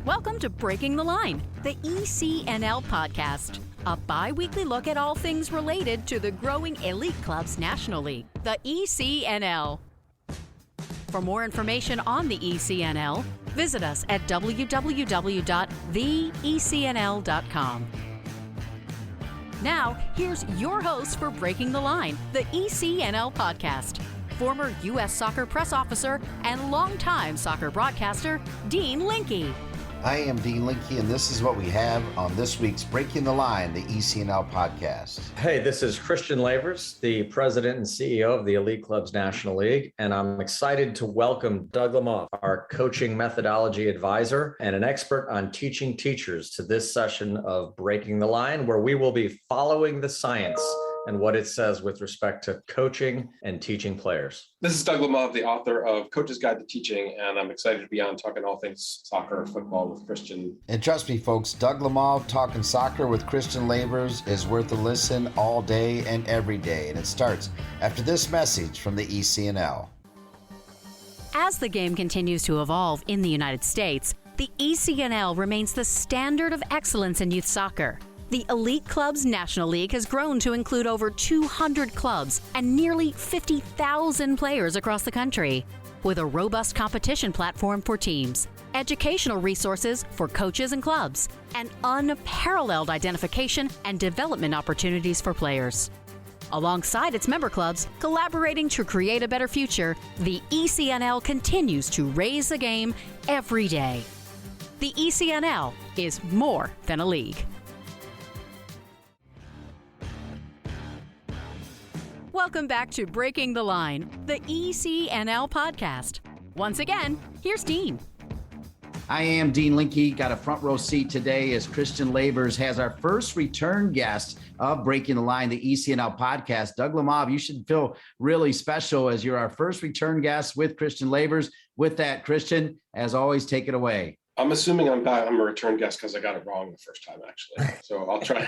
Welcome to Breaking the Line, the ECNL Podcast, a bi-weekly look at all things related to the growing elite clubs National League, the ECNL. For more information on the ECNL, visit us at www.theecnl.com. Now, here's your host for Breaking the Line, the ECNL Podcast, former U.S. Soccer press officer and longtime soccer broadcaster, Dean Linke. I am Dean Linke, and this is what we have on this week's Breaking the Line, the ECNL Podcast. Hey, this is Christian Lavers, the president and CEO of the Elite Clubs National League, and I'm excited to welcome Doug Lemov, our coaching methodology advisor and an expert on teaching teachers, to this session of Breaking the Line, where we will be following the science and what it says with respect to coaching and teaching players. This is Doug Lemov, the author of Coach's Guide to Teaching, and I'm excited to be on talking all things soccer, football with Christian. And trust me, folks, Doug Lemov talking soccer with Christian Lavers is worth a listen all day and every day. And it starts after this message from the ECNL. As the game continues to evolve in the United States, the ECNL remains the standard of excellence in youth soccer. The Elite Clubs National League has grown to include over 200 clubs and nearly 50,000 players across the country, with a robust competition platform for teams, educational resources for coaches and clubs, and unparalleled identification and development opportunities for players. Alongside its member clubs, collaborating to create a better future, the ECNL continues to raise the game every day. The ECNL is more than a league. Welcome back to Breaking the Line, the ECNL Podcast. Once again, here's Dean. I am Dean Linke. Got a front row seat today as Christian Lavers has our first return guest of Breaking the Line, the ECNL Podcast. Doug Lemov, you should feel really special as you're our first return guest with Christian Lavers. With that, Christian, as always, take it away. I'm assuming I'm a return guest because I got it wrong the first time, actually. So I'll try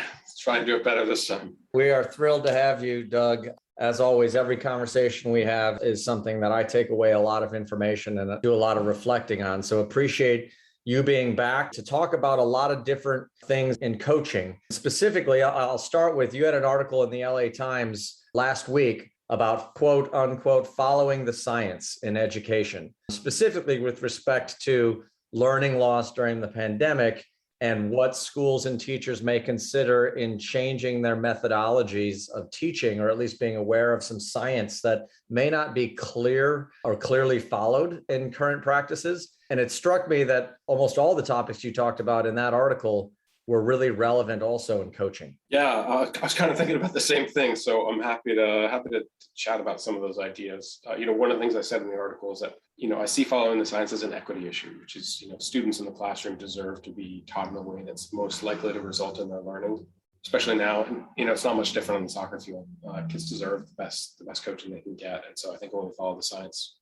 and do it better this time. We are thrilled to have you, Doug. As always, every conversation we have is something that I take away a lot of information and do a lot of reflecting on. So appreciate you being back to talk about a lot of different things in coaching. Specifically, I'll start with, you had an article in the LA Times last week about quote unquote, following the science in education, specifically with respect to learning loss during the pandemic and what schools and teachers may consider in changing their methodologies of teaching, or at least being aware of some science that may not be clear or clearly followed in current practices. And it struck me that almost all the topics you talked about in that article were really relevant also in coaching. Yeah, I was kind of thinking about the same thing. So I'm happy to chat about some of those ideas. One of the things I said in the article is that, I see following the science as an equity issue, which is, students in the classroom deserve to be taught in the way that's most likely to result in their learning, especially now. And, it's not much different on the soccer field. Kids deserve the best coaching they can get. And so I think when we follow the science,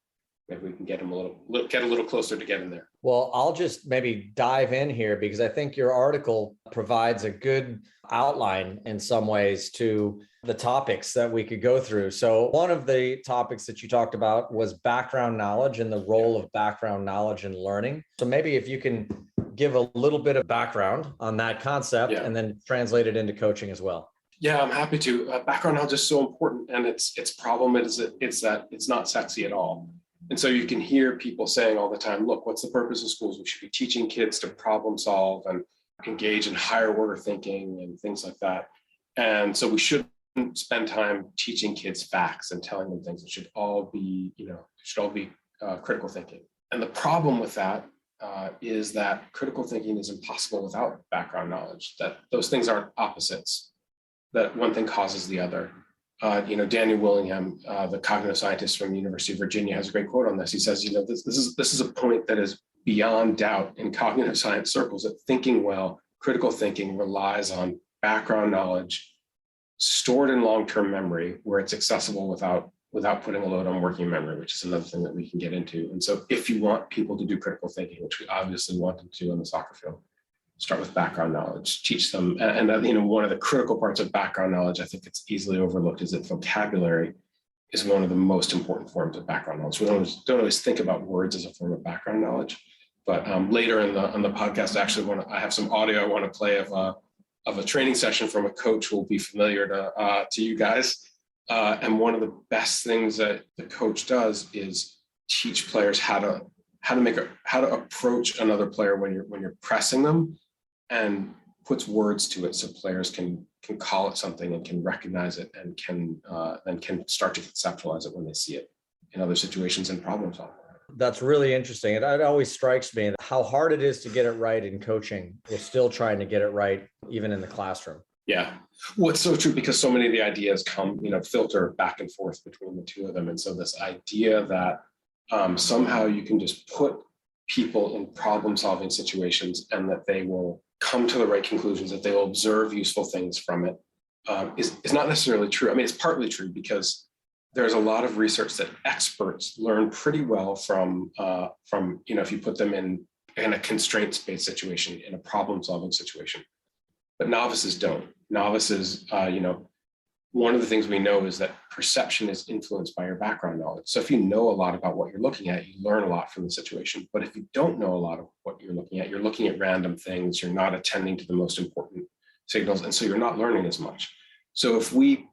maybe we can get them a little closer to getting there. Well, I'll just maybe dive in here because I think your article provides a good outline in some ways to the topics that we could go through. So one of the topics that you talked about was background knowledge and the role of background knowledge in learning. So maybe if you can give a little bit of background on that concept and then translate it into coaching as well. Yeah, I'm happy to. Background knowledge is so important, and its problem is that it's not sexy at all. And so you can hear people saying all the time, look, what's the purpose of schools? We should be teaching kids to problem solve and engage in higher order thinking and things like that. And so we shouldn't spend time teaching kids facts and telling them things. It should all be, critical thinking. And the problem with that is that critical thinking is impossible without background knowledge, that those things aren't opposites, that one thing causes the other. Daniel Willingham, the cognitive scientist from the University of Virginia, has a great quote on this. He says, this is a point that is beyond doubt in cognitive science circles, that thinking well, critical thinking relies on background knowledge stored in long-term memory where it's accessible without putting a load on working memory, which is another thing that we can get into. And so if you want people to do critical thinking, which we obviously want them to on the soccer field, start with background knowledge, teach them. And one of the critical parts of background knowledge, I think it's easily overlooked, is that vocabulary is one of the most important forms of background knowledge. We don't always think about words as a form of background knowledge. But later in the podcast, I have some audio I want to play of a training session from a coach who will be familiar to you guys. And one of the best things that the coach does is teach players how to approach another player when you're pressing them, and puts words to it so players can call it something and can recognize it and can start to conceptualize it when they see it in other situations and problem solving. That's really interesting. It always strikes me how hard it is to get it right in coaching. We're still trying to get it right, even in the classroom. Yeah. Well, it's so true, because so many of the ideas come, filter back and forth between the two of them. And so this idea that somehow you can just put people in problem solving situations and that they will come to the right conclusions, that they will observe useful things from it, is not necessarily true. I mean, it's partly true, because there's a lot of research that experts learn pretty well from if you put them in a constraints-based situation, in a problem-solving situation. But novices don't. Novices, one of the things we know is that perception is influenced by your background knowledge. So if you know a lot about what you're looking at, you learn a lot from the situation. But if you don't know a lot of what you're looking at random things, you're not attending to the most important signals, and so you're not learning as much. So if we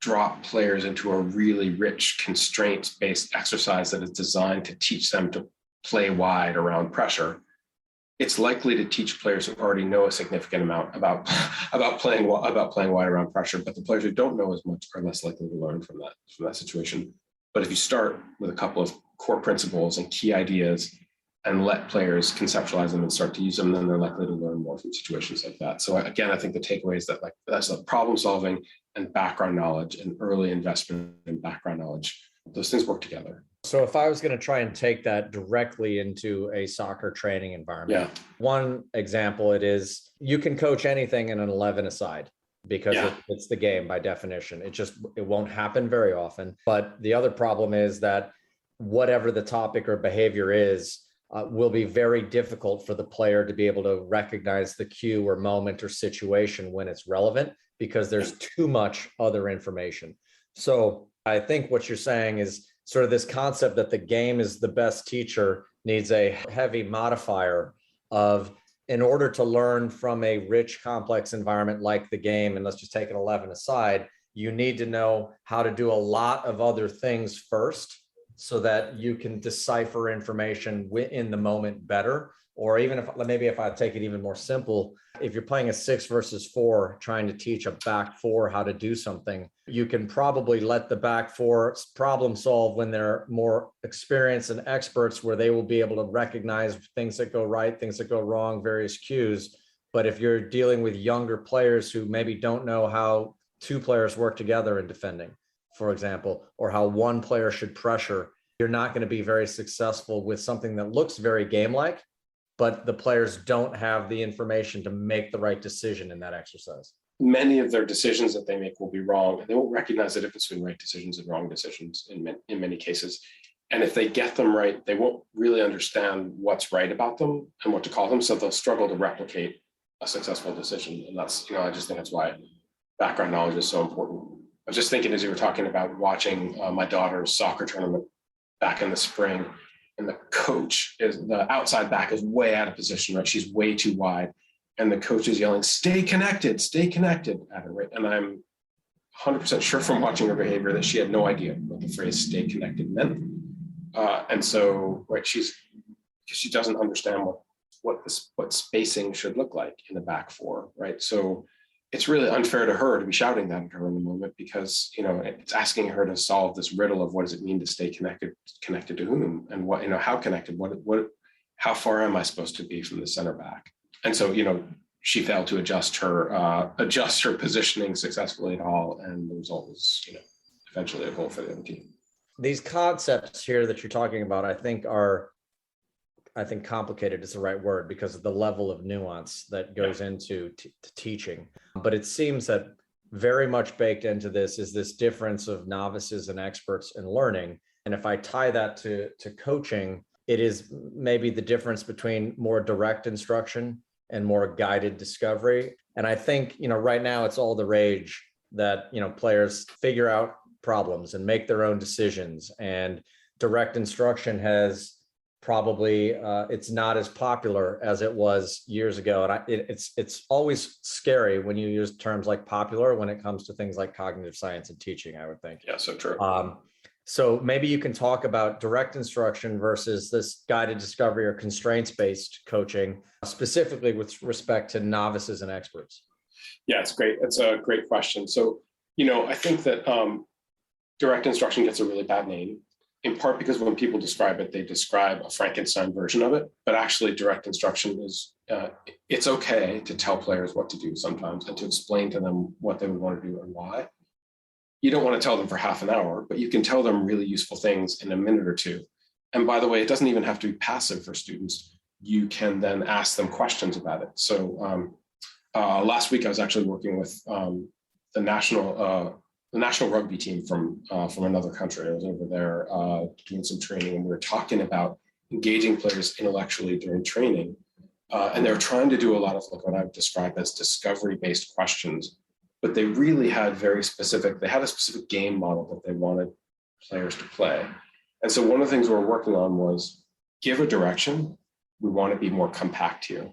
drop players into a really rich constraints-based exercise that is designed to teach them to play wide around pressure, it's likely to teach players who already know a significant amount about playing wide around pressure. But the players who don't know as much are less likely to learn from that situation. But if you start with a couple of core principles and key ideas and let players conceptualize them and start to use them, then they're likely to learn more from situations like that. So again, I think the takeaway is that that's the problem solving and background knowledge and early investment in background knowledge. Those things work together. So if I was going to try and take that directly into a soccer training environment, one example, it is you can coach anything in an 11-a-side, because it's the game by definition. It won't happen very often. But the other problem is that whatever the topic or behavior is, will be very difficult for the player to be able to recognize the cue or moment or situation when it's relevant, because there's too much other information. So I think what you're saying is sort of this concept that the game is the best teacher needs a heavy modifier of, in order to learn from a rich, complex environment like the game, and let's just take an 11 aside, you need to know how to do a lot of other things first, so that you can decipher information in the moment better. Or even if I take it even more simple, if you're playing a 6 versus 4, trying to teach a back 4 how to do something, you can probably let the back 4 problem solve when they're more experienced and experts, where they will be able to recognize things that go right, things that go wrong, various cues. But if you're dealing with younger players who maybe don't know how 2 players work together in defending, for example, or how 1 player should pressure, you're not going to be very successful with something that looks very game-like, but the players don't have the information to make the right decision in that exercise. Many of their decisions that they make will be wrong, and they won't recognize the difference between right decisions and wrong decisions in many cases. And if they get them right, they won't really understand what's right about them and what to call them, so they'll struggle to replicate a successful decision. And that's, I just think that's why background knowledge is so important. I was just thinking, as you were talking about watching my daughter's soccer tournament back in the spring, and the the outside back is way out of position, right? She's way too wide. And the coach is yelling, stay connected at her, right? And I'm 100% sure from watching her behavior that she had no idea what the phrase stay connected meant. And so, right, she doesn't understand what spacing should look like in the back 4, right? So it's really unfair to her to be shouting that at her in the moment, because, it's asking her to solve this riddle of what does it mean to stay connected to whom, and what, how connected, how far am I supposed to be from the center back? And so, she failed to adjust her positioning successfully at all. And the result was, eventually a goal for the other team. These concepts here that you're talking about, I think complicated is the right word, because of the level of nuance that goes into teaching. But it seems that very much baked into this is this difference of novices and experts in learning. And if I tie that to coaching, it is maybe the difference between more direct instruction and more guided discovery. And I think, right now it's all the rage that, players figure out problems and make their own decisions. And direct instruction has probably it's not as popular as it was years ago. And it's always scary when you use terms like popular when it comes to things like cognitive science and teaching, I would think. Yeah, so true. So maybe you can talk about direct instruction versus this guided discovery or constraints-based coaching, specifically with respect to novices and experts. Yeah, it's great. It's a great question. So, I think that direct instruction gets a really bad name, in part because when people describe it, they describe a Frankenstein version of it. But actually, direct instruction is, it's okay to tell players what to do sometimes and to explain to them what they would want to do and why. You don't want to tell them for half an hour, but you can tell them really useful things in a minute or two. And by the way, it doesn't even have to be passive for students. You can then ask them questions about it. So last week, I was actually working with the national rugby team from another country. I was over there doing some training, and we were talking about engaging players intellectually during training. And they were trying to do a lot of what I've described as discovery-based questions. But they really had a specific game model that they wanted players to play. And so one of the things we're working on was give a direction. We want to be more compact here.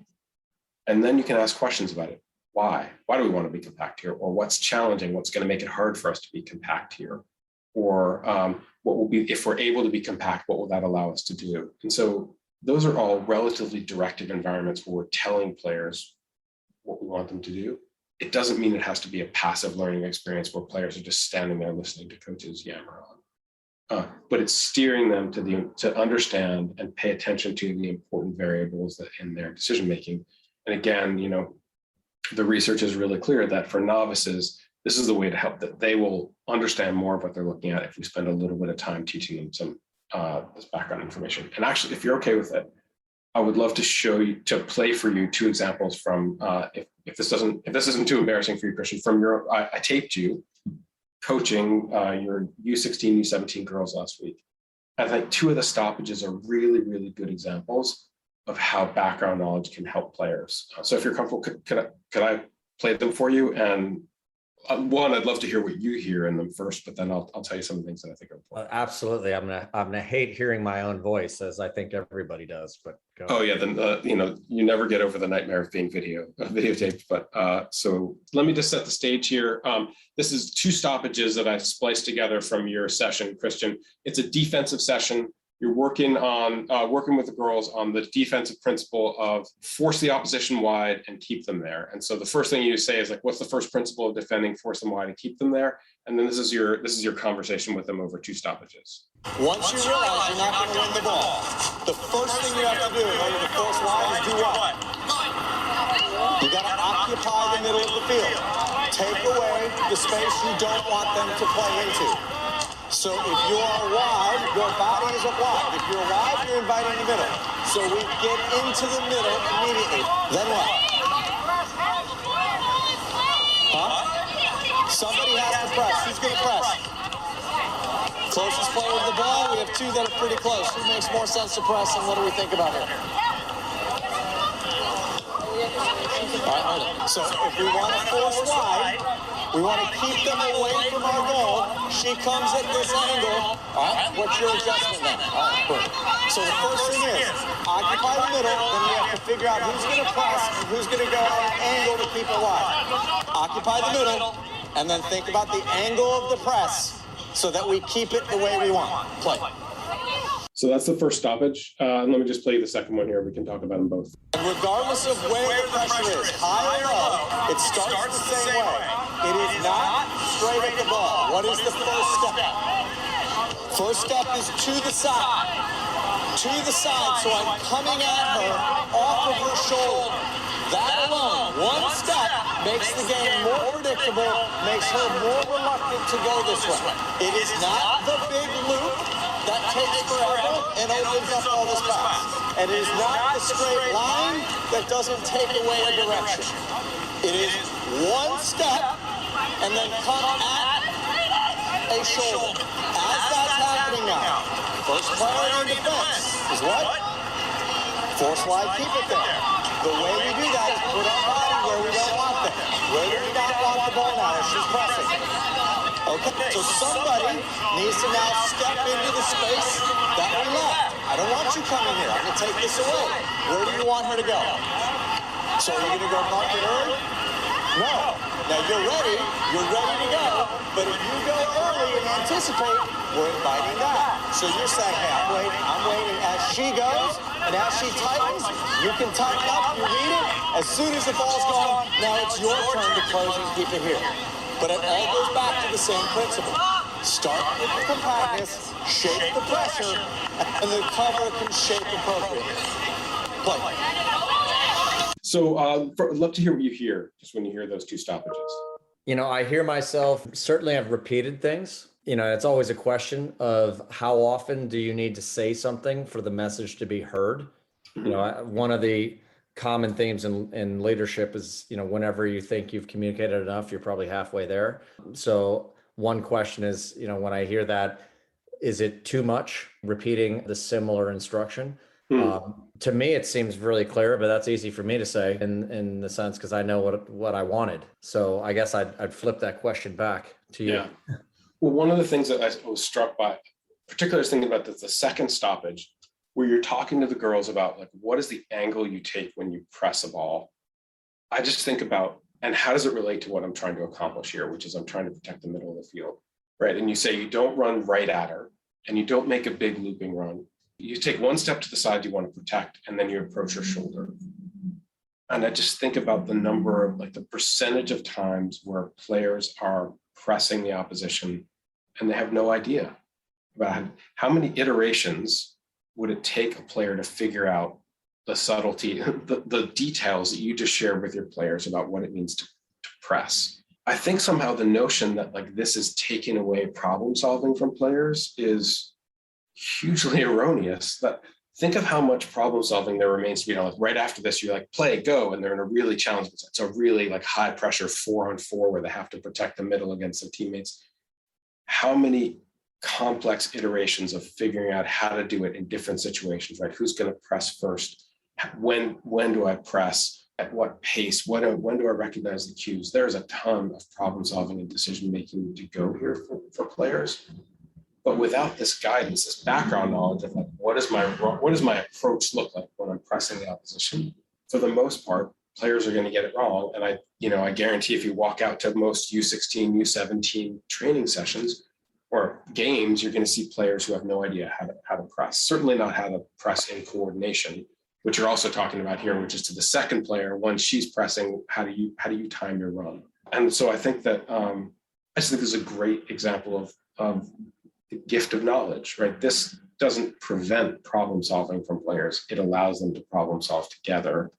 And then you can ask questions about it. Why? Why do we want to be compact here? Or what's challenging? What's going to make it hard for us to be compact here? Or what will be, if we're able to be compact, what will that allow us to do? And so those are all relatively directed environments where we're telling players what we want them to do. It doesn't mean it has to be a passive learning experience where players are just standing there listening to coaches yammer on. But it's steering them to understand and pay attention to the important variables that in their decision making. And again, the research is really clear that for novices, this is the way to help that they will understand more of what they're looking at if we spend a little bit of time teaching them some this background information. And actually, if you're okay with it, I would love to play for you two examples from if this isn't too embarrassing for you, Christian, I taped you coaching your U16, U17 girls last week. I think two of the stoppages are really, really good examples of how background knowledge can help players. So if you're comfortable, could I play them for you? And one, I'd love to hear what you hear in them first, but then I'll tell you some of the things that I think are important. Absolutely. I'm gonna hate hearing my own voice, as I think everybody does. But go oh yeah, then you never get over the nightmare of being videotaped. But so let me just set the stage here. This is two stoppages that I spliced together from your session, Christian. It's a defensive session. You're working with the girls on the defensive principle of force the opposition wide and keep them there. And so the first thing you say is like, what's the first principle of defending, force them wide and keep them there? And then this is your conversation with them over two stoppages. Once you realize you're not going to win the ball, the first thing you have to do in order to force wide is do what? You got to occupy the middle of the field. Take away the space you don't want them to play into. So if you are wide, your body is up wide. If you're wide, you're inviting the middle. So we get into the middle immediately. Then what? Somebody has to press. Who's going to press? Closest player to the ball. We have two that are pretty close. Who makes more sense to press, and what do we think about it? All right. So if we want to force wide, we want to keep them away from our goal. She comes at this angle. All right, what's your adjustment then? All right, good. So the first thing is occupy the middle. Then we have to figure out who's going to press and who's going to go at an angle to keep it wide. Occupy the middle, and then think about the angle of the press so that we keep it the way we want. Play. So that's the first stoppage. And let me just play you the second one here. We can talk about them both. And regardless of where the pressure is, high or low, it starts the same way. It is not straight at the ball. What is the first step? First step is to the side. To the side, so I'm coming at her off of her shoulder. That alone, one step, makes the game more predictable, makes her more reluctant to go this way. It is not the big loop that takes forever and opens up all this pass. And it is not the straight line that doesn't take away a direction. It is one step and then come at a shoulder. As that's happening now, first priority in defense is what? Force wide, keep it there. The way we do that is put our body where we don't want them. Where do we not want the ball now as she's pressing? Okay, so somebody needs to now step into the space that we left. I I don't want you coming here. I'm going to take this away. Where do you want her to go? So are you going to go mark it early? No. Now you're ready to go, but if you go early and anticipate, we're inviting that. So you're saying, hey, I'm waiting as she goes, and as she tightens, you can tighten up, you read it. As soon as the ball's gone, now it's your turn to close and keep it here. But it all goes back to the same principle. Start with the compactness, shape the pressure, and the cover can shape appropriately. Play. So I'd love to hear what you hear just when you hear those two stoppages. I hear myself, certainly I've repeated things. It's always a question of how often do you need to say something for the message to be heard? One of the common themes in leadership is, whenever you think you've communicated enough, you're probably halfway there. So one question is, when I hear that, is it too much repeating the similar instruction? To me, it seems really clear, but that's easy for me to say in the sense, because I know what I wanted. So I guess I'd flip that question back to you. Yeah. Well, one of the things that I was struck by, particularly I was thinking about the second stoppage, where you're talking to the girls about like, what is the angle you take when you press a ball? I just think about, and how does it relate to what I'm trying to accomplish here, which is I'm trying to protect the middle of the field, right? And you say you don't run right at her, and you don't make a big looping run. You take one step to the side you want to protect, and then you approach her shoulder. And I just think about the number of the percentage of times where players are pressing the opposition and they have no idea about how many iterations would it take a player to figure out the subtlety, the details that you just shared with your players about what it means to press. I think somehow the notion that this is taking away problem solving from players is hugely erroneous. That think of how much problem solving there remains to be. Right after this, you're play, go, and they're in a really challenging. It's a really high pressure 4-on-4 where they have to protect the middle against their teammates. How many complex iterations of figuring out how to do it in different situations, right? Who's going to press first? When do I press? At what pace? When do I recognize the cues? There's a ton of problem solving and decision making to go here for players. But without this guidance, this background knowledge of what does my approach look like when I'm pressing the opposition, for the most part, players are going to get it wrong. And I guarantee if you walk out to most U16, U17 training sessions or games, you're going to see players who have no idea how to press. Certainly not how to press in coordination, which you're also talking about here, which is to the second player. Once she's pressing, how do you time your run? And so I think that I just think this is a great example of the gift of knowledge, right? This doesn't prevent problem solving from players. It allows them to problem solve together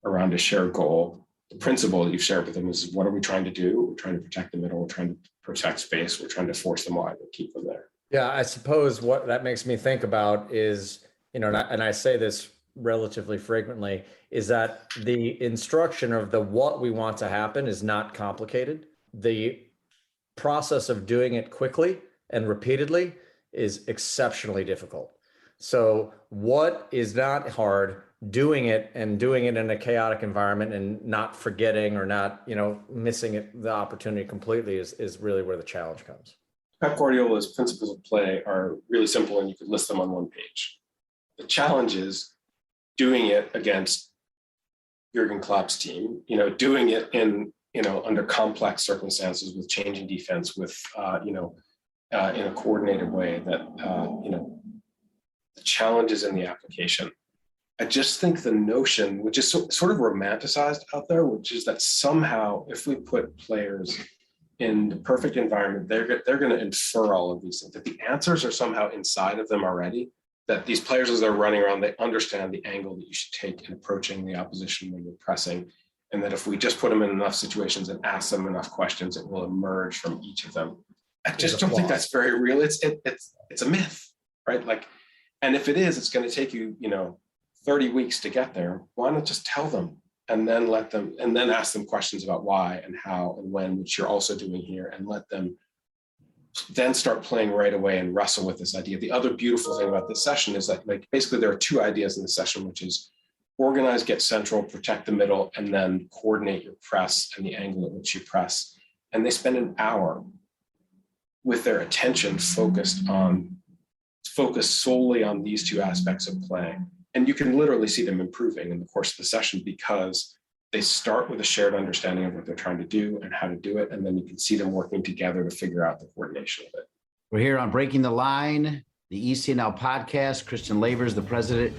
around a shared goal. The principle that you've shared with them is, what are we trying to do? We're trying to protect the middle. We're trying to protect space. We're trying to force them wide and keep them there. Yeah, I suppose what that makes me think about is, and I say this relatively frequently, is that the instruction of what we want to happen is not complicated. The process of doing it quickly and repeatedly is exceptionally difficult. So what is not hard, doing it in a chaotic environment and not forgetting or not, missing the opportunity completely is really where the challenge comes. Pep Guardiola's principles of play are really simple, and you could list them on one page. The challenge is doing it against Jurgen Klopp's team, doing it in, under complex circumstances with changing defense, with, in a coordinated way that, the challenges in the application. I just think the notion, which is sort of romanticized out there, which is that somehow if we put players in the perfect environment, they're going to infer all of these things, that the answers are somehow inside of them already, that these players, as they're running around, they understand the angle that you should take in approaching the opposition when you're pressing. And that if we just put them in enough situations and ask them enough questions, it will emerge from each of them. I just don't think that's very real. It's a myth, right? And if it is, it's going to take you, 30 weeks to get there. Why not just tell them and then ask them questions about why and how and when, which you're also doing here, and let them then start playing right away and wrestle with this idea. The other beautiful thing about this session is that basically there are two ideas in the session, which is organize, get central, protect the middle, and then coordinate your press and the angle at which you press. And they spend an hour with their attention focused on focus solely on these two aspects of play. And you can literally see them improving in the course of the session because they start with a shared understanding of what they're trying to do and how to do it. And then you can see them working together to figure out the coordination of it. We're here on Breaking the Line, the ECNL Podcast. Christian Lavers, the president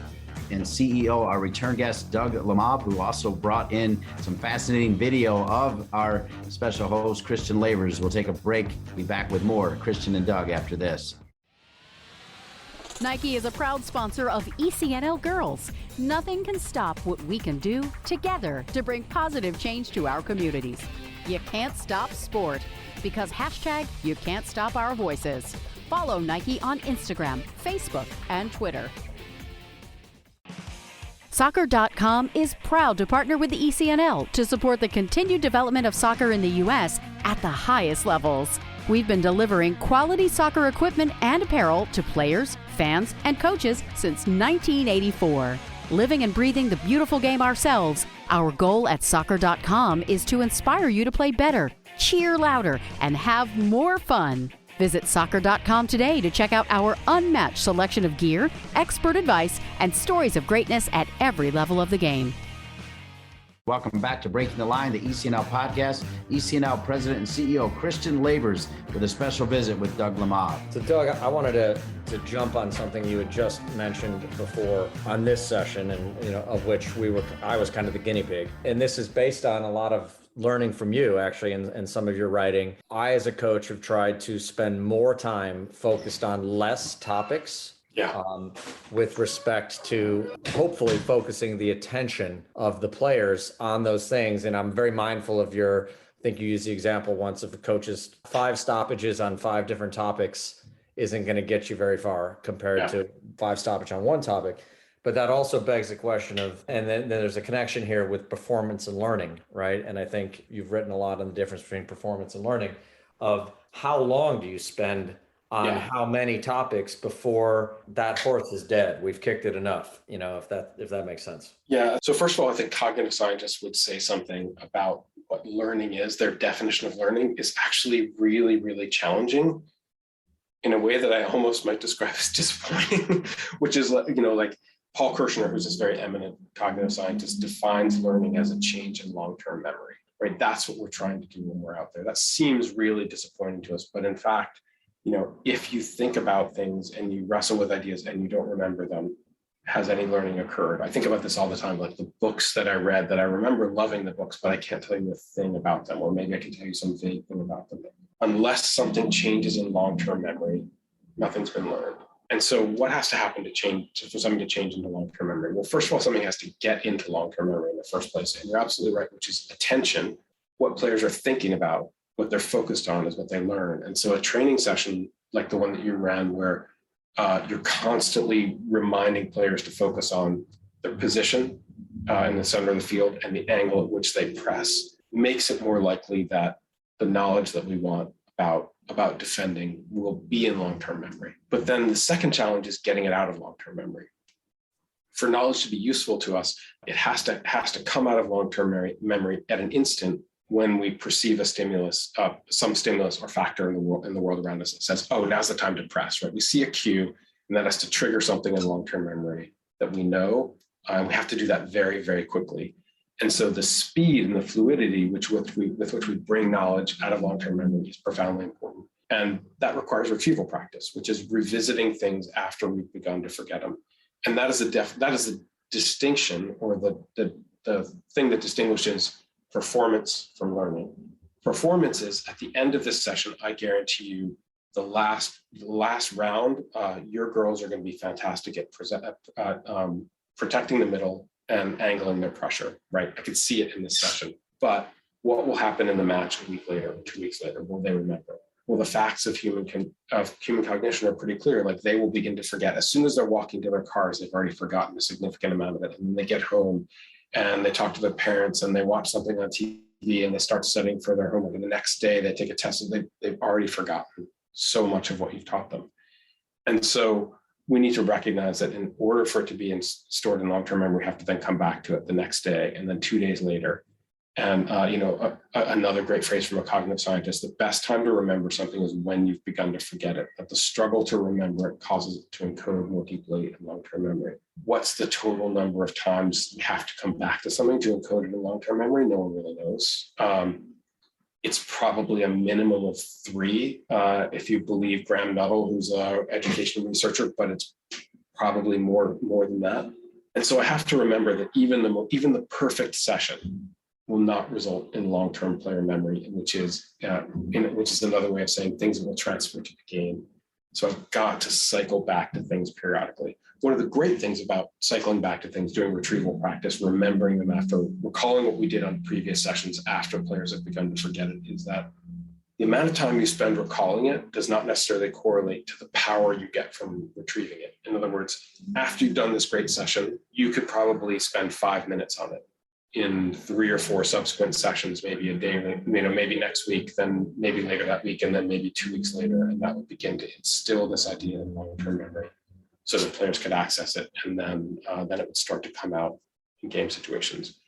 and CEO, our return guest, Doug Lemov, who also brought in some fascinating video of our special host, Christian Lavers. We'll take a break, be back with more Christian and Doug after this. Nike is a proud sponsor of ECNL Girls. Nothing can stop what we can do together to bring positive change to our communities. You can't stop sport because #you can't stop our voices. Follow Nike on Instagram, Facebook, and Twitter. Soccer.com is proud to partner with the ECNL to support the continued development of soccer in the U.S. at the highest levels. We've been delivering quality soccer equipment and apparel to players, fans, and coaches since 1984. Living and breathing the beautiful game ourselves, our goal at Soccer.com is to inspire you to play better, cheer louder, and have more fun. Visit Soccer.com today to check out our unmatched selection of gear, expert advice, and stories of greatness at every level of the game. Welcome back to Breaking the Line, the ECNL Podcast. ECNL President and CEO Christian Lavers with a special visit with Doug Lemov. So Doug, I wanted to jump on something you had just mentioned before on this session, and of which I was kind of the guinea pig. And this is based on a lot of learning from you, actually, and some of your writing. I, as a coach, have tried to spend more time focused on less topics. With respect to hopefully focusing the attention of the players on those things. And I'm very mindful of I think you used the example once of the coaches, 5 stoppages on 5 different topics isn't going to get you very far compared to 5 stoppage on one topic. But that also begs the question of, and then there's a connection here with performance and learning, right? And I think you've written a lot on the difference between performance and learning, of how long do you spend on how many topics before that horse is dead. We've kicked it enough, if that makes sense. Yeah. So first of all, I think cognitive scientists would say something about what learning is. Their definition of learning is actually really, really challenging in a way that I almost might describe as disappointing, which is, like Paul Kirshner, who's this very eminent cognitive scientist, defines learning as a change in long-term memory, right? That's what we're trying to do when we're out there. That seems really disappointing to us, but in fact, if you think about things and you wrestle with ideas and you don't remember them, has any learning occurred? I think about this all the time, like the books that I read that I remember loving the books, but I can't tell you a thing about them, or maybe I can tell you some vague thing about them. Unless something changes in long-term memory, nothing's been learned. And so what has to happen for something to change into long-term memory? Well, first of all, something has to get into long-term memory in the first place. And you're absolutely right, which is attention. What players are thinking about, what they're focused on is what they learn. And so a training session like the one that you ran, where you're constantly reminding players to focus on their position in the center of the field and the angle at which they press, makes it more likely that the knowledge that we want about defending will be in long-term memory. But then the second challenge is getting it out of long-term memory. For knowledge to be useful to us, it has to come out of long-term memory at an instant when we perceive a stimulus, some stimulus or factor in the world around us that says, oh, now's the time to press, right? We see a cue, and that has to trigger something in long-term memory that we know. We have to do that very, very quickly. And so the speed and the fluidity with which we bring knowledge out of long-term memory is profoundly important. And that requires retrieval practice, which is revisiting things after we've begun to forget them. And that is a distinction, or the thing that distinguishes performance from learning. Performance is, at the end of this session, I guarantee you, the last round, your girls are going to be fantastic at protecting the middle and angling their pressure, right? I could see it in this session. But what will happen in the match a week later, 2 weeks later? Will they remember? Well, the facts of human cognition are pretty clear. Like, they will begin to forget. As soon as they're walking to their cars, they've already forgotten a significant amount of it. And then they get home and they talk to their parents and they watch something on TV and they start studying for their homework. And the next day they take a test and they've already forgotten so much of what you've taught them. And so we need to recognize that in order for it to be stored in long-term memory, we have to then come back to it the next day and then 2 days later. And, another great phrase from a cognitive scientist, the best time to remember something is when you've begun to forget it. That the struggle to remember it causes it to encode more deeply in long-term memory. What's the total number of times you have to come back to something to encode it in long-term memory? No one really knows. It's probably a minimum of 3, if you believe Graham Nuttall, who's an education researcher, but it's probably more than that. And so I have to remember that even the perfect session will not result in long-term player memory, which is another way of saying things will transfer to the game. So I've got to cycle back to things periodically. One of the great things about cycling back to things, doing retrieval practice, remembering them after, recalling what we did on previous sessions after players have begun to forget it, is that the amount of time you spend recalling it does not necessarily correlate to the power you get from retrieving it. In other words, after you've done this great session, you could probably spend 5 minutes on it. In 3 or 4 subsequent sessions, maybe a day, maybe next week, then maybe later that week, and then maybe 2 weeks later, and that would begin to instill this idea in long-term memory, so that players could access it, and then it would start to come out in game situations.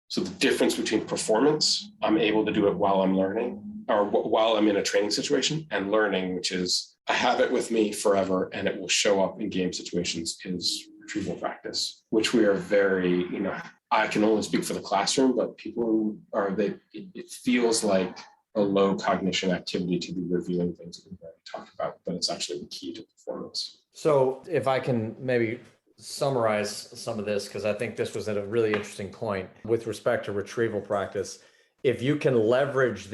So the difference between performance, I'm able to do it while I'm learning, or while I'm in a training situation, and learning, which is I have it with me forever, and it will show up in game situations, is retrieval practice, which we are very, I can only speak for the classroom, but people it feels like a low cognition activity to be reviewing things that we've already talked about, but it's actually the key to performance. So if I can maybe summarize some of this, because I think this was at a really interesting point with respect to retrieval practice. If you can leverage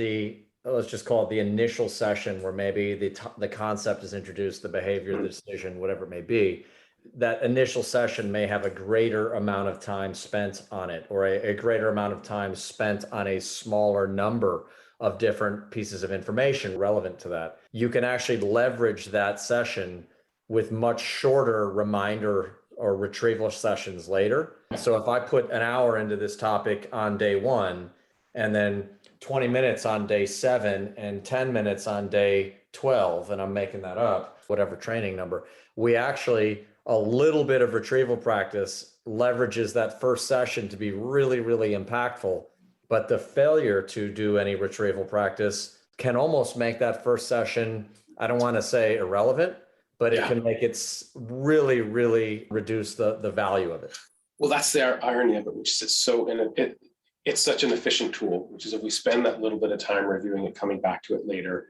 let's just call it the initial session where maybe the concept is introduced, the behavior, the decision, whatever it may be, that initial session may have a greater amount of time spent on it, or a greater amount of time spent on a smaller number of different pieces of information relevant to that. You can actually leverage that session with much shorter reminder or retrieval sessions later. So if I put an hour into this topic on day 1, and then 20 minutes on day 7 and 10 minutes on day 12, and I'm making that up, whatever training number, we actually, a little bit of retrieval practice leverages that first session to be really, really impactful. But the failure to do any retrieval practice can almost make that first session, I don't want to say irrelevant, but it can make it really, really reduce the value of it. Well, that's the irony of it, which is it's such an efficient tool, which is if we spend that little bit of time reviewing it, coming back to it later,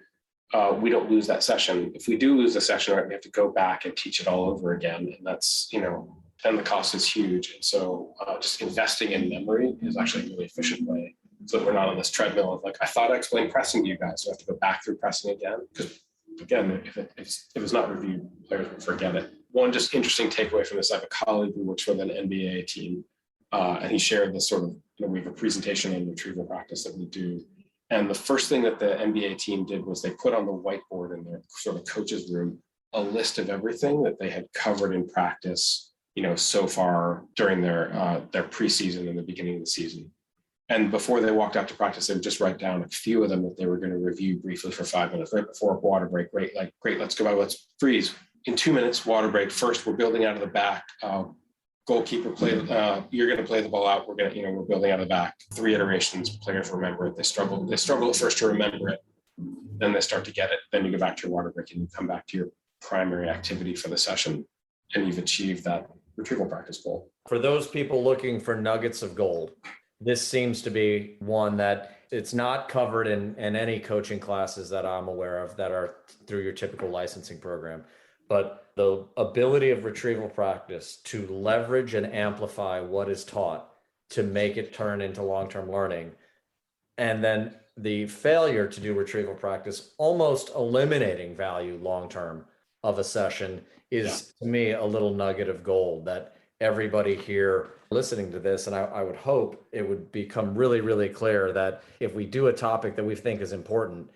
we don't lose that session. If we do lose the session, right, we have to go back and teach it all over again. And that's, then the cost is huge. And so just investing in memory is actually a really efficient way, so that we're not on this treadmill of like, I thought I explained pressing to you guys, so I have to go back through pressing again. Because again, if it's not reviewed, players will forget it. One just interesting takeaway from this, I have a colleague who works with an NBA team, and he shared this sort of, we have a presentation on retrieval practice that we do. And the first thing that the NBA team did was they put on the whiteboard in their sort of coach's room a list of everything that they had covered in practice, so far during their preseason and the beginning of the season. And before they walked out to practice, they would just write down a few of them that they were going to review briefly for 5 minutes, right before a water break. Great, let's go by, let's freeze. In 2 minutes, water break. First, we're building out of the back. Goalkeeper play. You're going to play the ball out. We're building out of the back. 3 iterations. Players remember it. They struggle at first to remember it. Then they start to get it. Then you go back to your water break and you come back to your primary activity for the session, and you've achieved that retrieval practice goal. For those people looking for nuggets of gold, this seems to be one that it's not covered in any coaching classes that I'm aware of that are through your typical licensing program. But the ability of retrieval practice to leverage and amplify what is taught to make it turn into long-term learning, and then the failure to do retrieval practice, almost eliminating value long-term of a session, is to me a little nugget of gold that everybody here listening to this, and I would hope it would become really, really clear that if we do a topic that we think is important,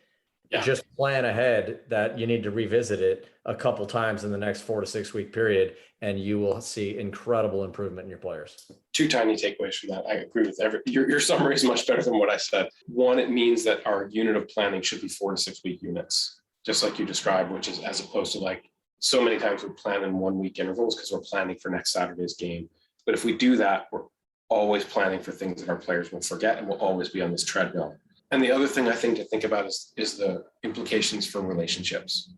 just plan ahead that you need to revisit it a couple times in the next 4 to 6 week period, and you will see incredible improvement in your players. 2 tiny takeaways from that. I agree with your summary is much better than what I said. One, it means that our unit of planning should be 4 to 6 week units, just like you described, which is as opposed to like so many times we plan in 1 week intervals because we're planning for next Saturday's game. But if we do that, we're always planning for things that our players will forget and will always be on this treadmill. And the other thing I think to think about is the implications for relationships,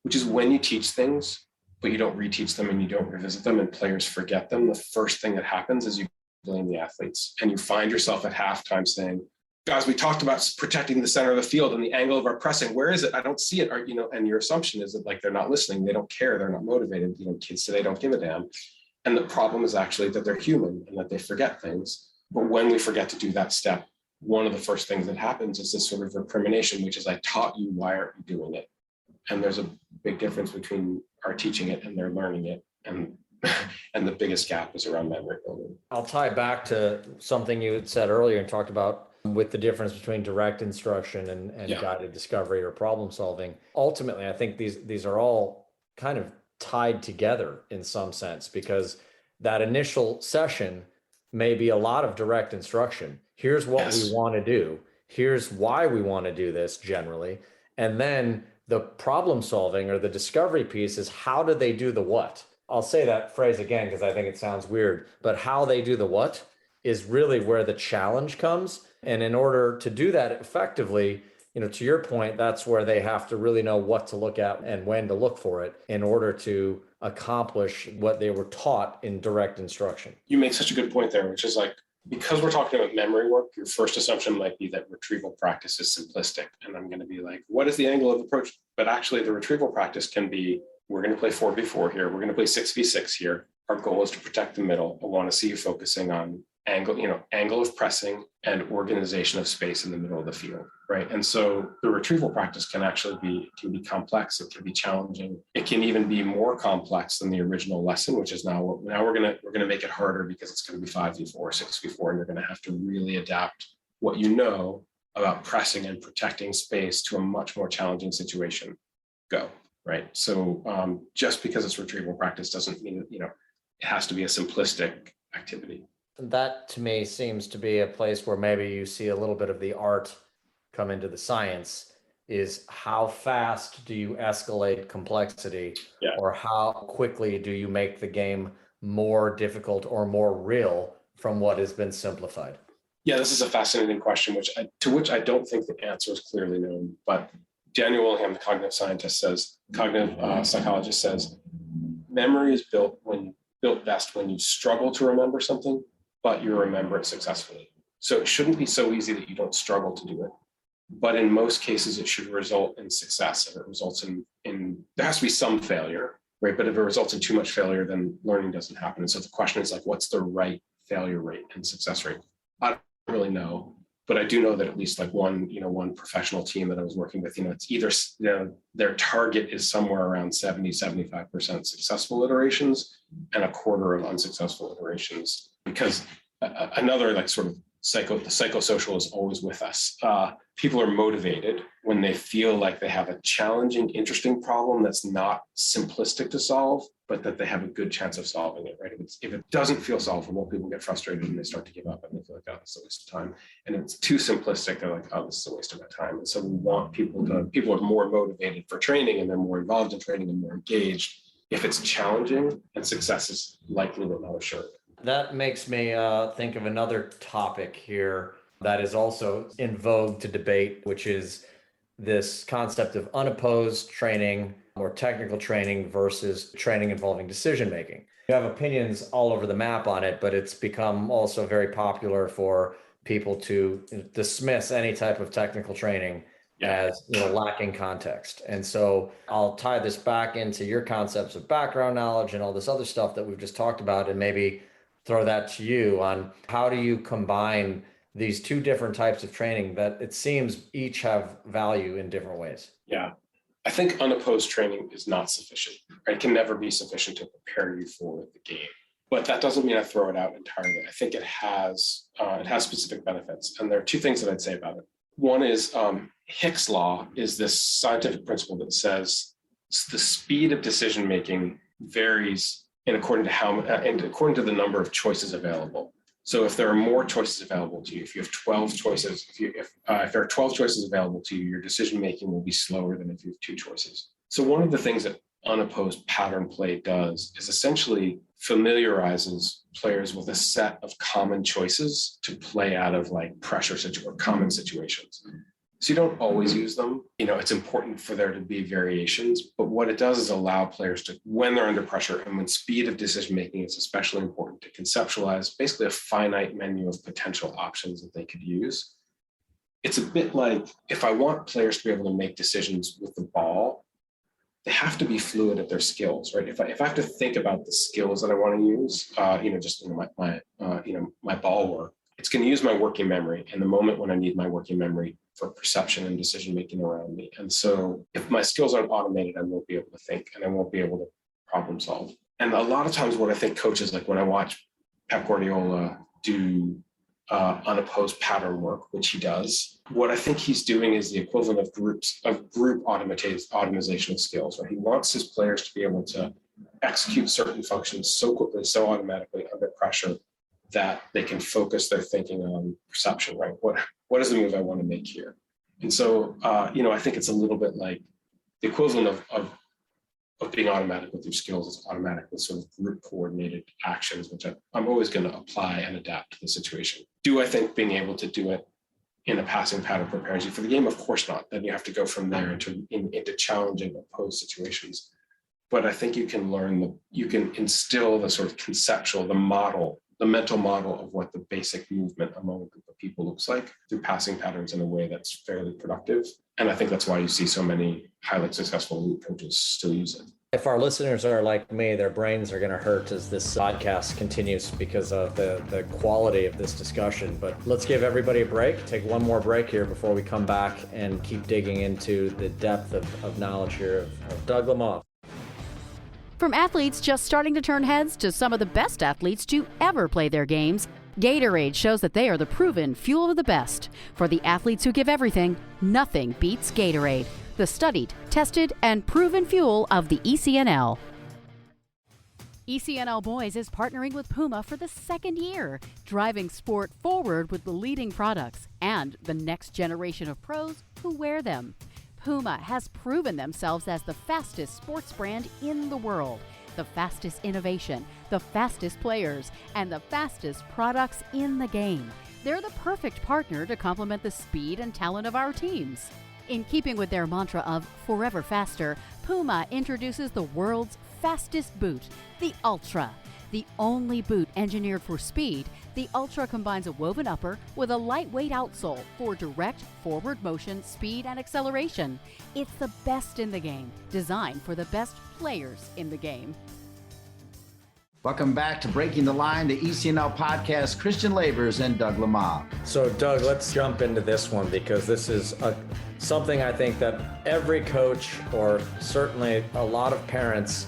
which is when you teach things, but you don't reteach them and you don't revisit them and players forget them, the first thing that happens is you blame the athletes. And you find yourself at halftime saying, guys, we talked about protecting the center of the field and the angle of our pressing. Where is it? I don't see it. Or, and your assumption is that like they're not listening, they don't care, they're not motivated. Kids today don't give a damn. And the problem is actually that they're human and that they forget things. But when we forget to do that step, one of the first things that happens is this sort of recrimination, which is I taught you, why aren't you doing it? And there's a big difference between our teaching it and they're learning it. And the biggest gap is around memory building. I'll tie back to something you had said earlier and talked about with the difference between direct instruction and guided discovery or problem solving. Ultimately, I think these are all kind of tied together in some sense, because that initial session may be a lot of direct instruction. Here's what we want to do. Here's why we want to do this generally. And then the problem solving or the discovery piece is how do they do the what? I'll say that phrase again because I think it sounds weird, but how they do the what is really where the challenge comes. And in order to do that effectively, to your point, that's where they have to really know what to look at and when to look for it in order to accomplish what they were taught in direct instruction. You make such a good point there, which is like, because we're talking about memory work, your first assumption might be that retrieval practice is simplistic. And I'm going to be like, what is the angle of approach? But actually the retrieval practice can be, we're going to play 4v4 here. We're going to play 6v6 here. Our goal is to protect the middle. I want to see you focusing on angle of pressing and organization of space in the middle of the field, right? And so the retrieval practice can be complex. It can be challenging. It can even be more complex than the original lesson, which is now we're gonna make it harder because it's going to be 5v4, 6v4, and you're going to have to really adapt what you know about pressing and protecting space to a much more challenging situation. Go, right? So just because it's retrieval practice doesn't mean that, it has to be a simplistic activity. That to me seems to be a place where maybe you see a little bit of the art come into the science, is how fast do you escalate complexity or how quickly do you make the game more difficult or more real from what has been simplified? Yeah, this is a fascinating question, to which I don't think the answer is clearly known. But Daniel Willingham, the cognitive psychologist says, memory is built best when you struggle to remember something, but you remember it successfully. So it shouldn't be so easy that you don't struggle to do it. But in most cases, it should result in success. If it results in there has to be some failure, right? But if it results in too much failure, then learning doesn't happen. And so the question is like, what's the right failure rate and success rate? I don't really know, but I do know that at least like one professional team that I was working with, it's either, their target is somewhere around 70-75% successful iterations and a quarter of unsuccessful iterations. Because another like sort of the psychosocial is always with us. People are motivated when they feel like they have a challenging, interesting problem that's not simplistic to solve, but that they have a good chance of solving it, right? If it doesn't feel solvable, people get frustrated and they start to give up and they feel like, oh, this is a waste of time. And if it's too simplistic, they're like, oh, this is a waste of my time. And so we want people are more motivated for training and they're more involved in training and more engaged if it's challenging, and success is likely but not assured. That makes me think of another topic here that is also in vogue to debate, which is this concept of unopposed training or technical training versus training involving decision making. You have opinions all over the map on it, but it's become also very popular for people to dismiss any type of technical training as lacking context. And so I'll tie this back into your concepts of background knowledge and all this other stuff that we've just talked about, and maybe throw that to you on how do you combine these two different types of training that it seems each have value in different ways? Yeah, I think unopposed training is not sufficient. Right? It can never be sufficient to prepare you for the game. But that doesn't mean I throw it out entirely. I think it has specific benefits. And there are two things that I'd say about it. One is Hicks' law is this scientific principle that says the speed of decision-making varies according to the number of choices available. So if there are more choices available to you, if you have 12 choices, if there are 12 choices available to you, your decision-making will be slower than if you have 2 choices. So one of the things that unopposed pattern play does is essentially familiarizes players with a set of common choices to play out of like pressure or common situations. So you don't always use them. It's important for there to be variations, but what it does is allow players to, when they're under pressure and when speed of decision-making is especially important, to conceptualize basically a finite menu of potential options that they could use. It's a bit like if I want players to be able to make decisions with the ball, they have to be fluid at their skills, right? If I have to think about the skills that I want to use, my ball work, it's going to use my working memory in the moment when I need my working memory for perception and decision making around me. And so if my skills aren't automated, I won't be able to think and I won't be able to problem solve. And a lot of times what I think coaches, like when I watch Pep Guardiola do unopposed pattern work, which he does, what I think he's doing is the equivalent of group automation of skills, right? He wants his players to be able to execute certain functions so quickly, so automatically under pressure that they can focus their thinking on perception, right? What is the move I want to make here? And so, I think it's a little bit like the equivalent of being automatic with your skills is automatic with sort of group coordinated actions, which I'm always going to apply and adapt to the situation. Do I think being able to do it in a passing pattern prepares you for the game? Of course not. Then you have to go from there into challenging opposed situations. But I think you can instill the sort of conceptual, the mental model of what the basic movement among a group of people looks like through passing patterns in a way that's fairly productive. And I think that's why you see so many highly successful elite coaches still use it. If our listeners are like me, their brains are going to hurt as this podcast continues because of the quality of this discussion. But let's give everybody a break, take one more break here before we come back and keep digging into the depth of knowledge here of Doug Lemov. From athletes just starting to turn heads to some of the best athletes to ever play their games, Gatorade shows that they are the proven fuel of the best. For the athletes who give everything, nothing beats Gatorade, the studied, tested, and proven fuel of the ECNL. ECNL Boys is partnering with Puma for the second year, driving sport forward with the leading products and the next generation of pros who wear them. Puma has proven themselves as the fastest sports brand in the world, the fastest innovation, the fastest players, and the fastest products in the game. They're the perfect partner to complement the speed and talent of our teams. In keeping with their mantra of forever faster, Puma introduces the world's fastest boot, the Ultra. The only boot engineered for speed, the Ultra combines a woven upper with a lightweight outsole for direct forward motion, speed, and acceleration. It's the best in the game, designed for the best players in the game. Welcome back to Breaking the Line, the ECNL Podcast. Christian Lavers and Doug Lemov. So, Doug, let's jump into this one because this is something I think that every coach, or certainly a lot of parents,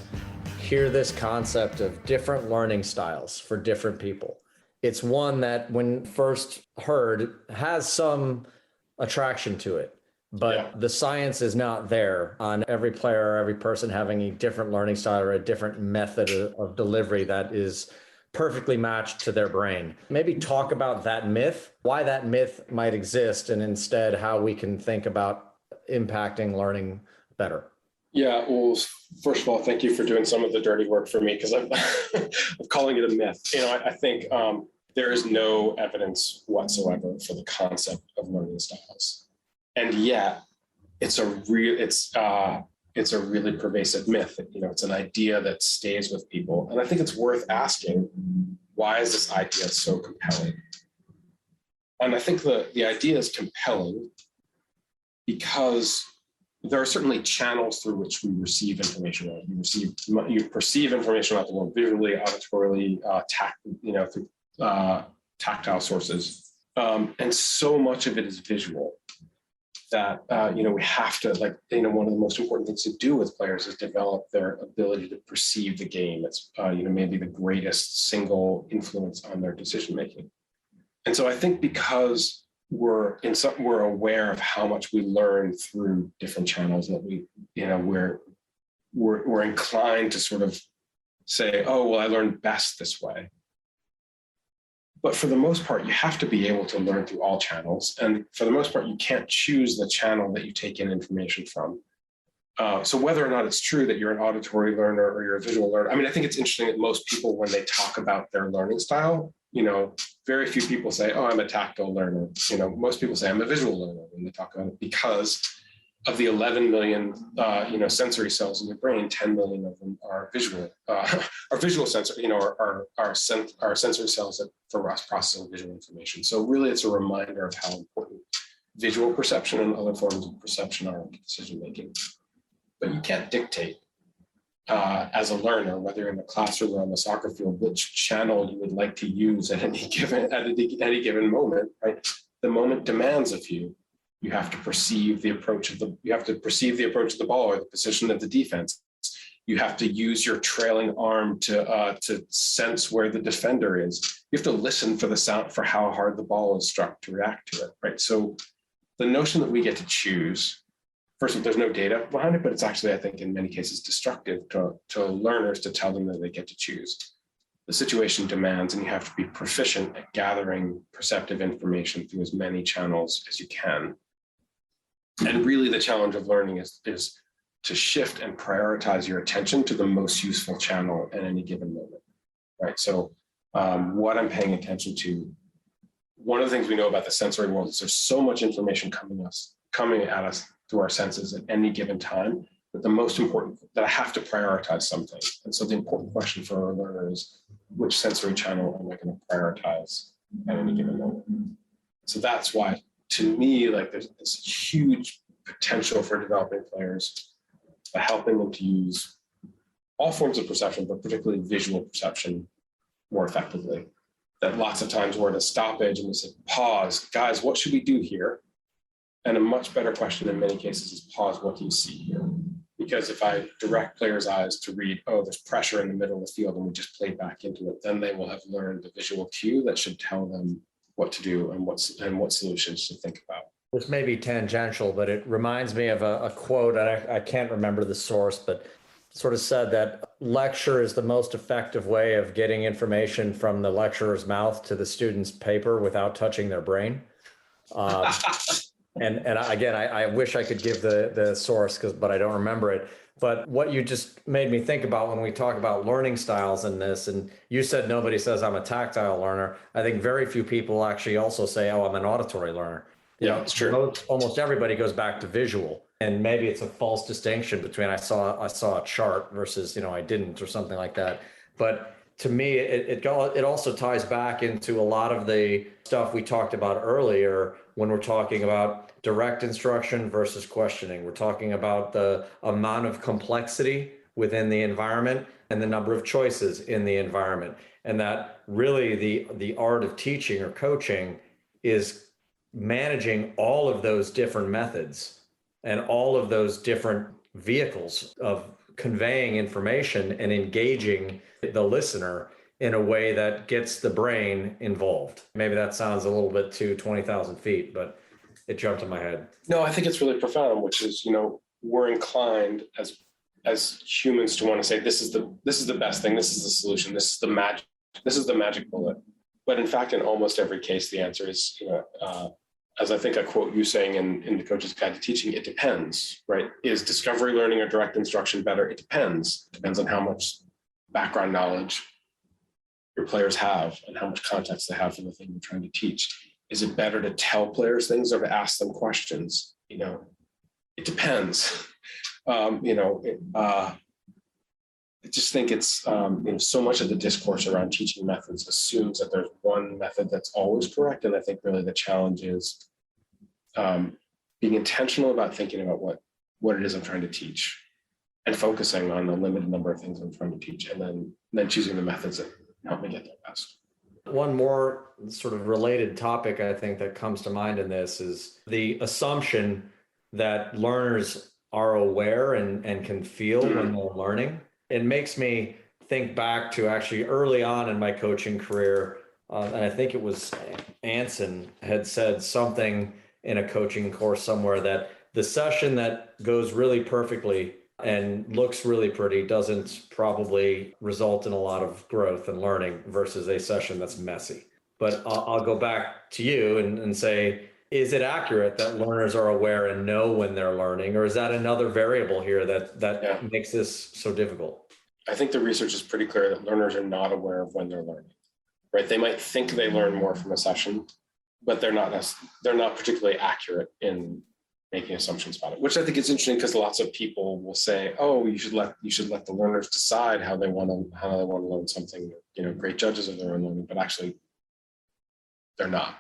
hear this concept of different learning styles for different people. It's one that when first heard has some attraction to it, but the science is not there on every player or every person having a different learning style or a different method of delivery that is perfectly matched to their brain. Maybe talk about that myth, why that myth might exist, and instead how we can think about impacting learning better. Yeah, well, first of all, thank you for doing some of the dirty work for me because I'm calling it a myth. I think there is no evidence whatsoever for the concept of learning styles, and yet it's a really pervasive myth. It's an idea that stays with people, and I think it's worth asking, why is this idea so compelling? And I think the idea is compelling because there are certainly channels through which we receive information. Right? You perceive information about the world visually, auditorily, through tactile sources, and so much of it is visual that we have to one of the most important things to do with players is develop their ability to perceive the game. It's maybe the greatest single influence on their decision making. And so I think because we're aware of how much we learn through different channels that we're inclined to sort of say, oh, well, I learned best this way. But for the most part, you have to be able to learn through all channels. And for the most part, you can't choose the channel that you take in information from. So whether or not it's true that you're an auditory learner or you're a visual learner, I mean, I think it's interesting that most people, when they talk about their learning style, very few people say, oh, I'm a tactile learner. Most people say I'm a visual learner when they talk about it, because of the 11 million, sensory cells in your brain, 10 million of them are visual, are visual sensor, are sensory cells for us processing visual information. So really, it's a reminder of how important visual perception and other forms of perception are in decision making. But you can't dictate as a learner, whether you're in the classroom or on the soccer field, which channel you would like to use at any given moment. Right? The moment demands of you. You have to perceive the approach of the ball or the position of the defense. You have to use your trailing arm to sense where the defender is. You have to listen for the sound, for how hard the ball is struck, to react to it. Right. So the notion that we get to choose. First of all, there's no data behind it, but it's actually, I think, in many cases destructive to learners to tell them that they get to choose. The situation demands, and you have to be proficient at gathering perceptive information through as many channels as you can. And really, the challenge of learning is to shift and prioritize your attention to the most useful channel at any given moment, right? So what I'm paying attention to, one of the things we know about the sensory world is there's so much information coming at us through our senses at any given time, that the most important, that I have to prioritize something. And so the important question for a learner is, which sensory channel am I going to prioritize at any given moment? So that's why, to me, like, there's this huge potential for developing players by helping them to use all forms of perception, but particularly visual perception, more effectively. That lots of times we're at a stoppage and we say, pause, guys, what should we do here? And a much better question in many cases is, pause, what do you see here? Because if I direct players' eyes to read, oh, there's pressure in the middle of the field, and we just play back into it, then they will have learned the visual cue that should tell them what to do and what solutions to think about. This may be tangential, but it reminds me of a quote, and I can't remember the source, but sort of said that lecture is the most effective way of getting information from the lecturer's mouth to the student's paper without touching their brain. And again, I wish I could give the source, but I don't remember it. But what you just made me think about when we talk about learning styles in this, and you said nobody says I'm a tactile learner. I think very few people actually also say, oh, I'm an auditory learner. It's true. Almost everybody goes back to visual, and maybe it's a false distinction between I saw a chart versus I didn't, or something like that. But to me, it also ties back into a lot of the stuff we talked about earlier when we're talking about direct instruction versus questioning. We're talking about the amount of complexity within the environment and the number of choices in the environment. And that really the art of teaching or coaching is managing all of those different methods and all of those different vehicles of conveying information and engaging the listener in a way that gets the brain involved. Maybe that sounds a little bit too 20,000 feet, but it jumped in my head. No, I think it's really profound, which is, we're inclined as humans to want to say, this is the best thing, this is the solution, this is the magic bullet. But in fact, in almost every case, the answer is, as I think I quote you saying in the Coach's Guide to Teaching, it depends, right? Is discovery learning or direct instruction better? It depends. It depends on how much background knowledge your players have and how much context they have for the thing you're trying to teach. Is it better to tell players things or to ask them questions? It depends. I just think it's, so much of the discourse around teaching methods assumes that there's one method that's always correct. And I think really the challenge is being intentional about thinking about what it is I'm trying to teach and focusing on the limited number of things I'm trying to teach, and then choosing the methods that help me get there best. One more sort of related topic I think that comes to mind in this is the assumption that learners are aware and can feel when they're learning. It makes me think back to actually early on in my coaching career, and I think it was Anson had said something in a coaching course somewhere that the session that goes really perfectly and looks really pretty doesn't probably result in a lot of growth and learning versus a session that's messy. But I'll go back to you and say, Is it accurate that learners are aware and know when they're learning, or is that another variable here that makes this so difficult? I think the research is pretty clear that learners are not aware of when they're learning, right? They might think they learn more from a session, but they're not particularly accurate in making assumptions about it, which I think is interesting because lots of people will say, "Oh, you should let the learners decide how they want to learn something." Great judges of their own learning, but actually, they're not.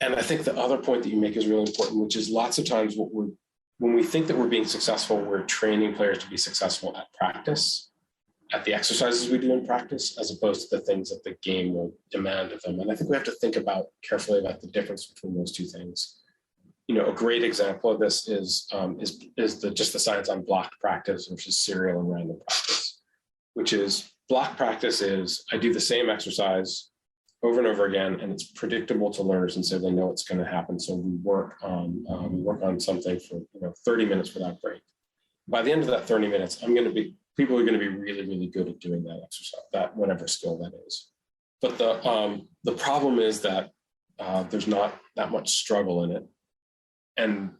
And I think the other point that you make is really important, which is lots of times when we think that we're being successful, we're training players to be successful at practice, at the exercises we do in practice, as opposed to the things that the game will demand of them. And I think we have to think carefully about the difference between those two things. A great example of this is just the science on blocked practice versus serial and random practice, which is block practice is I do the same exercise over and over again, and it's predictable to learners, and so they know it's going to happen. So we work on something for 30 minutes without break. By the end of that 30 minutes, people are going to be really, really good at doing that exercise, that whatever skill that is. But the problem is that there's not that much struggle in it, and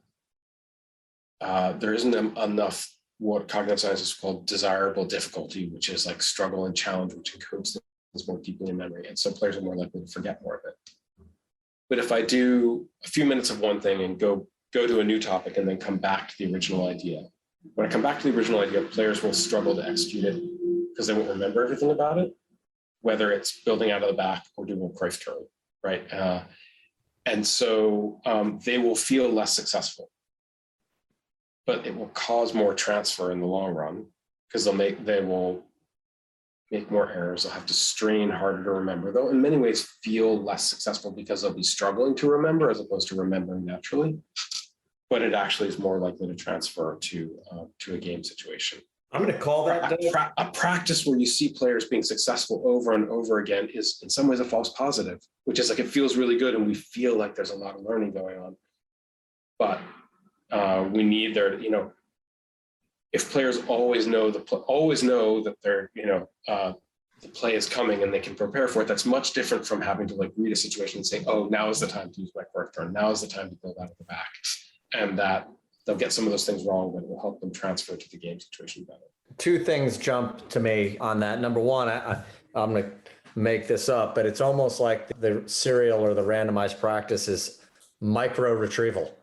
there isn't enough what cognitive scientists call desirable difficulty, which is like struggle and challenge, which encodes things more deeply in memory. And so players are more likely to forget more of it. But if I do a few minutes of one thing and go to a new topic and then come back to the original idea, when I come back to the original idea, players will struggle to execute it because they won't remember everything about it, whether it's building out of the back or doing a Cruyff turn, right? And so they will feel less successful, but it will cause more transfer in the long run because they will make more errors. They'll have to strain harder to remember. They'll in many ways feel less successful because they'll be struggling to remember as opposed to remembering naturally. But it actually is more likely to transfer to a game situation. I'm going to call that a practice where you see players being successful over and over again is in some ways a false positive, which is like it feels really good and we feel like there's a lot of learning going on. But we need if players always know that they're the play is coming and they can prepare for it, that's much different from having to read a situation and say, "Oh, now is the time to use my Cruyff turn. Now is the time to build out of the back," and that they'll get some of those things wrong, but it will help them transfer to the game situation better. Two things jump to me on that. Number one, I'm going to make this up, but it's almost like the serial or the randomized practice is micro retrieval.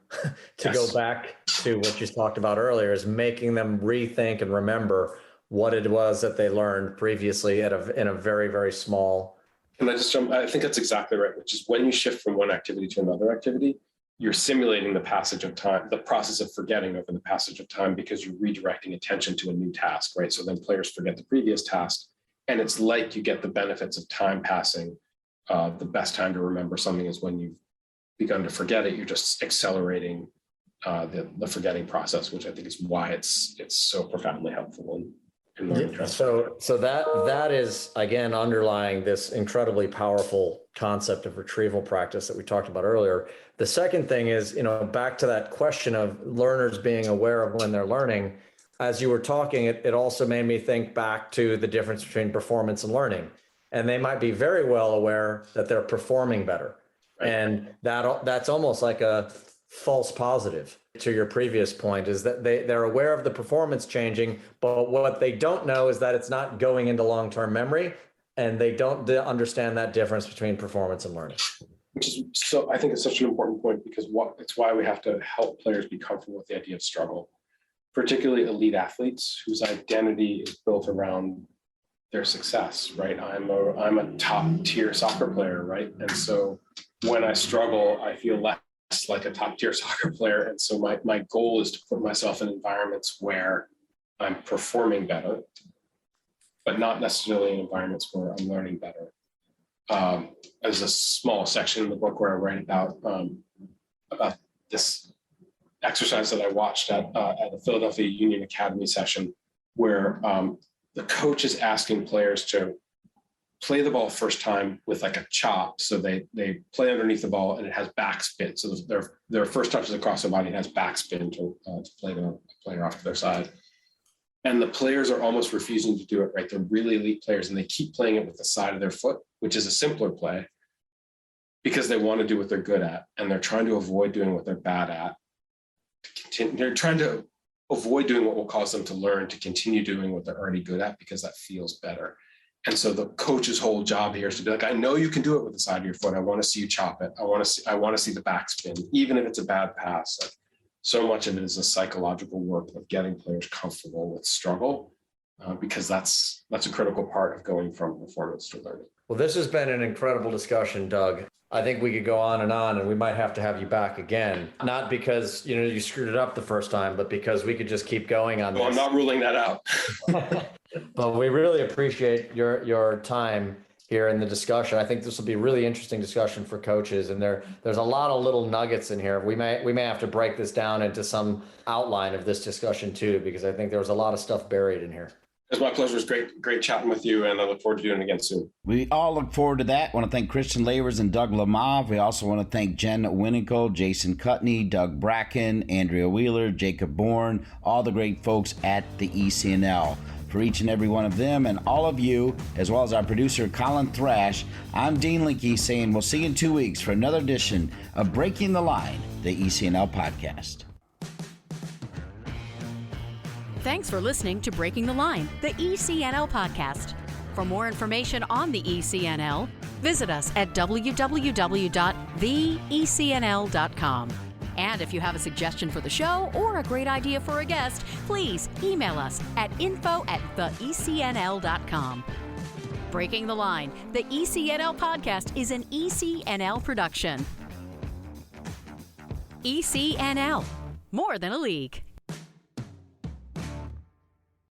To go back to what you talked about earlier, is making them rethink and remember what it was that they learned previously in a very, very small. Can I just jump? I think that's exactly right, which is when you shift from one activity to another activity, you're simulating the passage of time, the process of forgetting over the passage of time, because you're redirecting attention to a new task, right? So then players forget the previous task, and it's like you get the benefits of time passing. The best time to remember something is when you've begun to forget it. You're just accelerating the forgetting process, which I think is why it's so profoundly helpful in learning transfer. So that is, again, underlying this incredibly powerful concept of retrieval practice that we talked about earlier. The second thing is, back to that question of learners being aware of when they're learning. As you were talking, it also made me think back to the difference between performance and learning. And they might be very well aware that they're performing better. Right. And that's almost like a false positive to your previous point, is that they're aware of the performance changing, but what they don't know is that it's not going into long-term memory, and they don't understand that difference between performance and learning. Which is so, I think it's such an important point, because it's why we have to help players be comfortable with the idea of struggle, particularly elite athletes whose identity is built around their success, right? I'm a top tier soccer player, right? And so when I struggle, I feel less like a top tier soccer player. And so my goal is to put myself in environments where I'm performing better, but not necessarily in environments where I'm learning better. There's a small section in the book where I write about this exercise that I watched at the Philadelphia Union Academy session, where the coach is asking players to play the ball first time with like a chop. So they play underneath the ball and it has backspin. So their first touch is across their body, it has backspin to play the player off to their side. And the players are almost refusing to do it, right? They're really elite players and they keep playing it with the side of their foot, which is a simpler play. because they want to do what they're good at, and they're trying to avoid doing what they're bad at. They're trying to avoid doing what will cause them to learn to continue doing what they're already good at because that feels better. And so the coach's whole job here is to be like, I know you can do it with the side of your foot. I want to see you chop it. I want to see the backspin, even if it's a bad pass. Like, so much of it is a psychological work of getting players comfortable with struggle, because that's a critical part of going from performance to learning. Well, this has been an incredible discussion, Doug. I think we could go on, and we might have to have you back again. Not because, you screwed it up the first time, but because we could just keep going on this. I'm not ruling that out. But we really appreciate your time here in the discussion. I think this will be a really interesting discussion for coaches, and there's a lot of little nuggets in here. We may have to break this down into some outline of this discussion too, because I think there was a lot of stuff buried in here. It's my pleasure. It's great chatting with you, and I look forward to doing it again soon. We all look forward to that. I want to thank Christian Lavers and Doug Lemov. We also want to thank Jen Winnicle, Jason Cutney, Doug Bracken, Andrea Wheeler, Jacob Bourne, all the great folks at the ECNL. For each and every one of them and all of you, as well as our producer, Colin Thrash, I'm Dean Linke saying we'll see you in 2 weeks for another edition of Breaking the Line, the ECNL Podcast. Thanks for listening to Breaking the Line, the ECNL Podcast. For more information on the ECNL, visit us at www.theecnl.com. And if you have a suggestion for the show or a great idea for a guest, please email us at info@theecnl.com. Breaking the Line, the ECNL Podcast is an ECNL production. ECNL, more than a league.